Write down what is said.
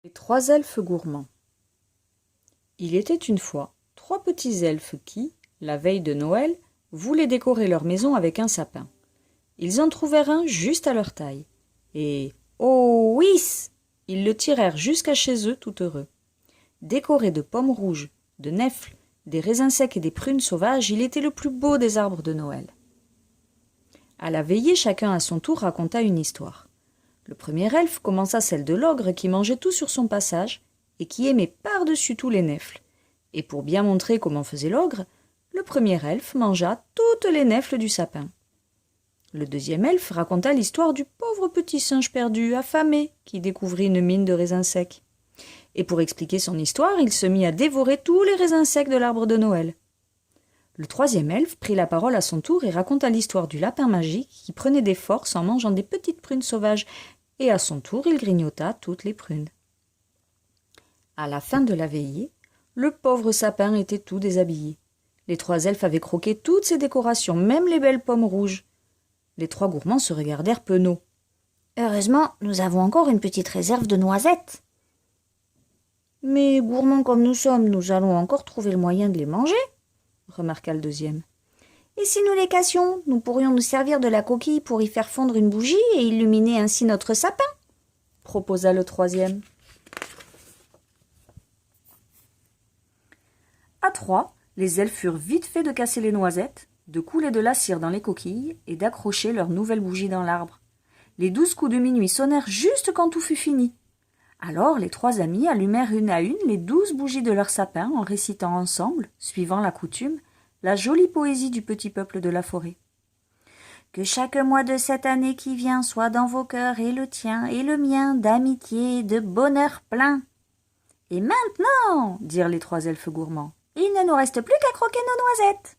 Les trois elfes gourmands. Il était une fois trois petits elfes qui, la veille de Noël, voulaient décorer leur maison avec un sapin. Ils en trouvèrent un juste à leur taille. Et, oh whis, ils le tirèrent jusqu'à chez eux tout heureux. Décoré de pommes rouges, de nèfles, des raisins secs et des prunes sauvages, il était le plus beau des arbres de Noël. À la veillée, chacun à son tour raconta une histoire. Le premier elfe commença celle de l'ogre qui mangeait tout sur son passage et qui aimait par-dessus tout les nèfles. Et pour bien montrer comment faisait l'ogre, le premier elfe mangea toutes les nèfles du sapin. Le deuxième elfe raconta l'histoire du pauvre petit singe perdu, affamé, qui découvrit une mine de raisins secs. Et pour expliquer son histoire, il se mit à dévorer tous les raisins secs de l'arbre de Noël. Le troisième elfe prit la parole à son tour et raconta l'histoire du lapin magique qui prenait des forces en mangeant des petites prunes sauvages, et à son tour il grignota toutes les prunes. À la fin de la veillée, le pauvre sapin était tout déshabillé. Les trois elfes avaient croqué toutes ses décorations, même les belles pommes rouges. Les trois gourmands se regardèrent penauds. « Heureusement, nous avons encore une petite réserve de noisettes. »« Mais gourmands comme nous sommes, nous allons encore trouver le moyen de les manger, » remarqua le deuxième. « Et si nous les cassions, nous pourrions nous servir de la coquille pour y faire fondre une bougie et illuminer ainsi notre sapin, » proposa le troisième. À trois, les elfes furent vite fait de casser les noisettes, de couler de la cire dans les coquilles et d'accrocher leur nouvelle bougie dans l'arbre. Les 12 coups de minuit sonnèrent juste quand tout fut fini. Alors les trois amis allumèrent une à une les 12 bougies de leur sapin en récitant ensemble, suivant la coutume, la jolie poésie du petit peuple de la forêt. « Que chaque mois de cette année qui vient soit dans vos cœurs et le tien et le mien d'amitié et de bonheur plein. » « Et maintenant, dirent les trois elfes gourmands, il ne nous reste plus qu'à croquer nos noisettes. »